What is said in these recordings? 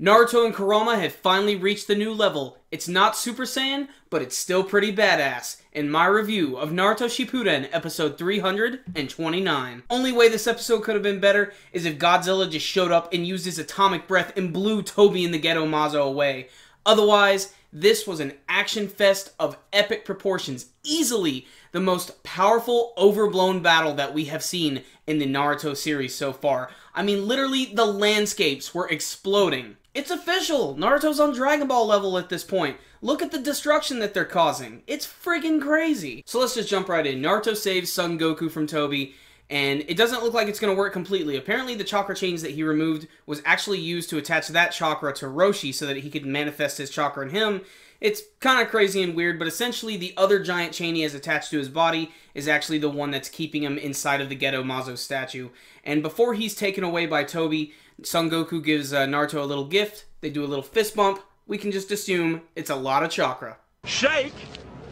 Naruto and Kurama have finally reached the new level. It's not Super Saiyan, but it's still pretty badass. In my review of Naruto Shippuden, episode 329. Only way this episode could have been better is if Godzilla just showed up and used his atomic breath and blew Toby and the Geto Mazo away. Otherwise, this was an action fest of epic proportions. Easily the most powerful, overblown battle that we have seen in the Naruto series so far. I mean, literally, the landscapes were exploding. It's official! Naruto's on Dragon Ball level at this point. Look at the destruction that they're causing. It's friggin' crazy. So let's just jump right in. Naruto saves Son Goku from Toby, and it doesn't look like it's going to work completely. Apparently the chakra chains that he removed was actually used to attach that chakra to Roshi so that he could manifest his chakra in him. It's kind of crazy and weird, but essentially the other giant chain he has attached to his body is actually the one that's keeping him inside of the Geto Mazo statue. And before he's taken away by Toby, Son Goku gives Naruto a little gift. They do a little fist bump. We can just assume it's a lot of chakra. Shake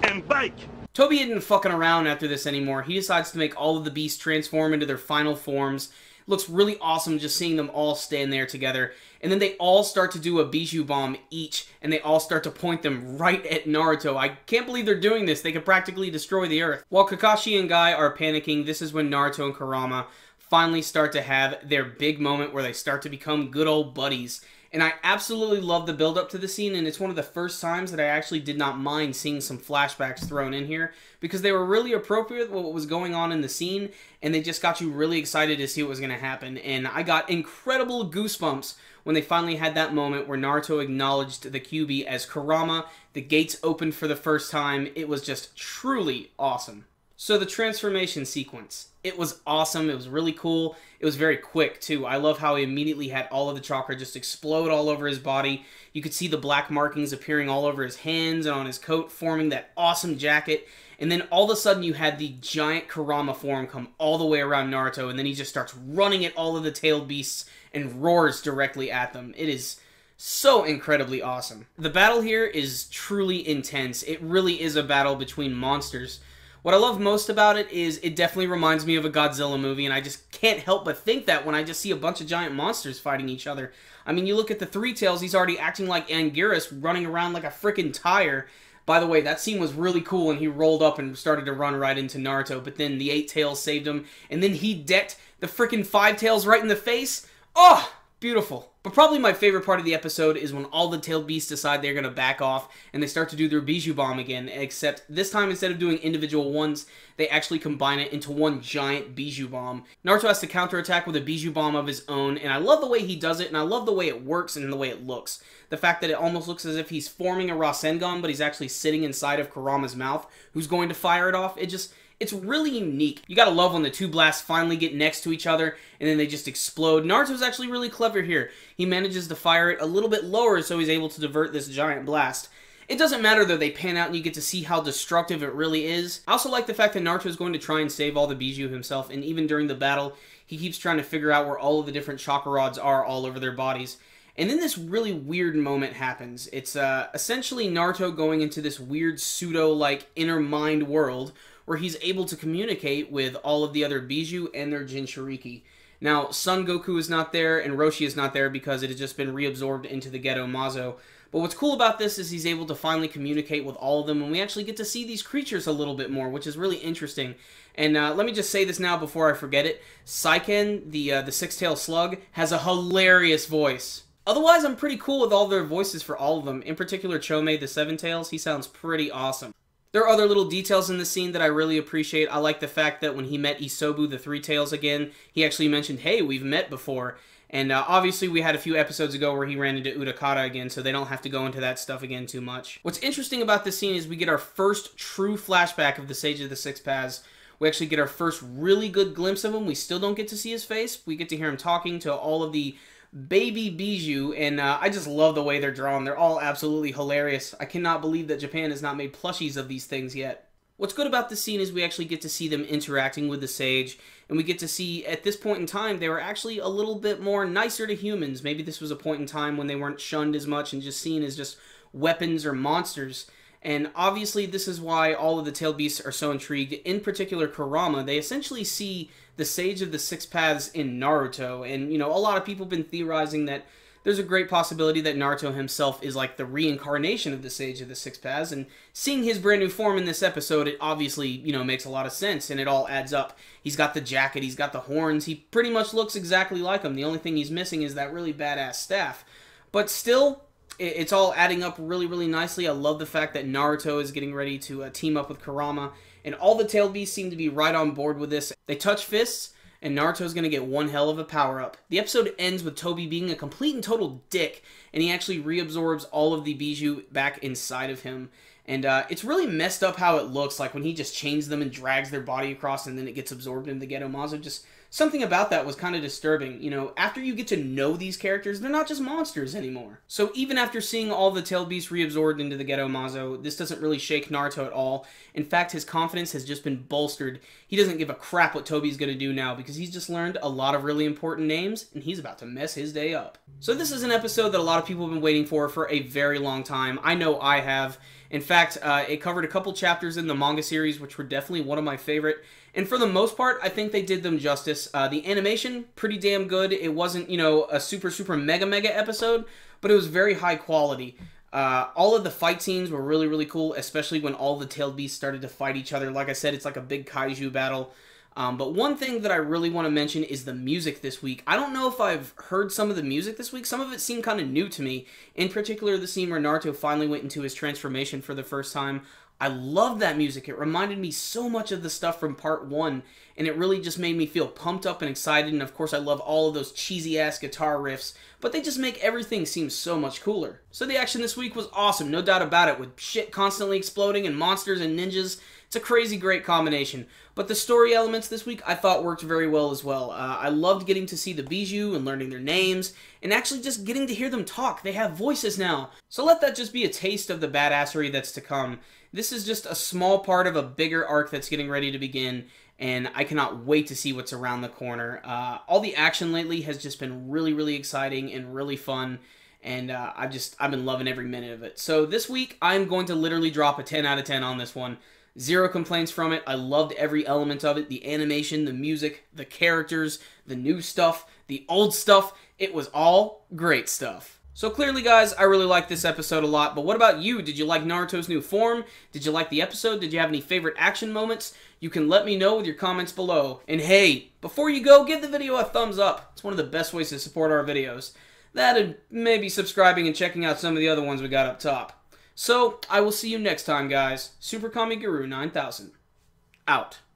and bake! Toby isn't fucking around after this anymore. He decides to make all of the beasts transform into their final forms. It looks really awesome just seeing them all stand there together. And then they all start to do a Bijou Bomb each, and they all start to point them right at Naruto. I can't believe they're doing this. They could practically destroy the earth. While Kakashi and Guy are panicking, this is when Naruto and Kurama finally start to have their big moment where they start to become good old buddies. And I absolutely love the build up to the scene, and it's one of the first times that I actually did not mind seeing some flashbacks thrown in here, because they were really appropriate with what was going on in the scene, and they just got you really excited to see what was going to happen. And I got incredible goosebumps when they finally had that moment where Naruto acknowledged the Kyuubi as Kurama. The gates opened for the first time. It was just truly awesome. So the transformation sequence, it was awesome. It was really cool. It was very quick too. I love how he immediately had all of the chakra just explode all over his body. You could see the black markings appearing all over his hands and on his coat, forming that awesome jacket. And then all of a sudden you had the giant Kurama form come all the way around Naruto, and then he just starts running at all of the tailed beasts and roars directly at them. It is so incredibly awesome. The battle here is truly intense. It really is a battle between monsters. What I love most about it is it definitely reminds me of a Godzilla movie, and I just can't help but think that when I just see a bunch of giant monsters fighting each other. I mean, you look at the Three Tails, he's already acting like Anguirus, running around like a frickin' tire. By the way, that scene was really cool, and he rolled up and started to run right into Naruto, but then the Eight Tails saved him, and then he decked the frickin' Five Tails right in the face. Oh! Beautiful. But probably my favorite part of the episode is when all the tailed beasts decide they're going to back off and they start to do their Bijou Bomb again, except this time instead of doing individual ones, they actually combine it into one giant Bijou Bomb. Naruto has to counterattack with a Bijou Bomb of his own, and I love the way he does it, and I love the way it works and the way it looks. The fact that it almost looks as if he's forming a Rasengan, but he's actually sitting inside of Kurama's mouth, who's going to fire it off. It's really unique. You gotta love when the two blasts finally get next to each other, and then they just explode. Naruto's actually really clever here. He manages to fire it a little bit lower, so he's able to divert this giant blast. It doesn't matter though, they pan out and you get to see how destructive it really is. I also like the fact that Naruto's going to try and save all the Bijou himself, and even during the battle, he keeps trying to figure out where all of the different chakra rods are all over their bodies. And then this really weird moment happens. It's essentially Naruto going into this weird pseudo-like inner mind world where he's able to communicate with all of the other Bijou and their Jinchuriki. Now, Son Goku is not there, and Roshi is not there because it has just been reabsorbed into the Geto Mazo. But what's cool about this is he's able to finally communicate with all of them, and we actually get to see these creatures a little bit more, which is really interesting. And let me just say this now before I forget it. Saiken, the six-tailed slug, has a hilarious voice. Otherwise, I'm pretty cool with all their voices for all of them. In particular, Chome, the Seven-Tails, he sounds pretty awesome. There are other little details in the scene that I really appreciate. I like the fact that when he met Isobu, the Three Tails again, he actually mentioned, hey, we've met before. And obviously we had a few episodes ago where he ran into Utakata again, so they don't have to go into that stuff again too much. What's interesting about this scene is we get our first true flashback of the Sage of the Six Paths. We actually get our first really good glimpse of him. We still don't get to see his face. We get to hear him talking to all of the baby Bijou, and I just love the way they're drawn. They're all absolutely hilarious. I cannot believe that Japan has not made plushies of these things yet. What's good about this scene is we actually get to see them interacting with the Sage, and we get to see, at this point in time, they were actually a little bit more nicer to humans. Maybe this was a point in time when they weren't shunned as much and just seen as just weapons or monsters. And obviously this is why all of the tailed beasts are so intrigued. In particular, Kurama, they essentially see the Sage of the Six Paths in Naruto. And, you know, a lot of people have been theorizing that there's a great possibility that Naruto himself is like the reincarnation of the Sage of the Six Paths, and seeing his brand new form in this episode, it obviously, you know, makes a lot of sense, and it all adds up. He's got the jacket, he's got the horns, he pretty much looks exactly like him. The only thing he's missing is that really badass staff. But still, it's all adding up really, really nicely. I love the fact that Naruto is getting ready to team up with Kurama, and all the tailed beasts seem to be right on board with this. They touch fists, and Naruto's going to get one hell of a power-up. The episode ends with Toby being a complete and total dick, and he actually reabsorbs all of the Bijou back inside of him. And it's really messed up how it looks, like when he just chains them and drags their body across and then it gets absorbed into the Gedomazo. Just something about that was kind of disturbing. You know, after you get to know these characters, they're not just monsters anymore. So even after seeing all the tailed beasts reabsorbed into the Gedomazo, this doesn't really shake Naruto at all. In fact, his confidence has just been bolstered. He doesn't give a crap what Toby's going to do now because he's just learned a lot of really important names and he's about to mess his day up. So this is an episode that a lot of people have been waiting for a very long time. I know I have. In fact, it covered a couple chapters in the manga series, which were definitely one of my favorite. And for the most part, I think they did them justice. The animation, pretty damn good. It wasn't, you know, a super, super mega episode, but it was very high quality. All of the fight scenes were really, really cool, especially when all the tailed beasts started to fight each other. Like I said, it's like a big kaiju battle. But one thing that I really want to mention is the music this week. I don't know if I've heard some of the music this week. Some of it seemed kind of new to me. In particular, the scene where Naruto finally went into his transformation for the first time. I love that music. It reminded me so much of the stuff from part 1, and it really just made me feel pumped up and excited, and of course I love all of those cheesy-ass guitar riffs, but they just make everything seem so much cooler. So the action this week was awesome, no doubt about it, with shit constantly exploding and monsters and ninjas. It's a crazy great combination. But the story elements this week I thought worked very well as well. I loved getting to see the Bijou and learning their names, and actually just getting to hear them talk. They have voices now. So let that just be a taste of the badassery that's to come. This is just a small part of a bigger arc that's getting ready to begin, and I cannot wait to see what's around the corner. All the action lately has just been really, really exciting and really fun, and I've been loving every minute of it. So this week, I'm going to literally drop a 10 out of 10 on this one. Zero complaints from it. I loved every element of it. The animation, the music, the characters, the new stuff, the old stuff. It was all great stuff. So clearly, guys, I really liked this episode a lot, but what about you? Did you like Naruto's new form? Did you like the episode? Did you have any favorite action moments? You can let me know with your comments below. And hey, before you go, give the video a thumbs up. It's one of the best ways to support our videos. That and maybe subscribing and checking out some of the other ones we got up top. So, I will see you next time, guys. Super Kami Guru 9000. Out.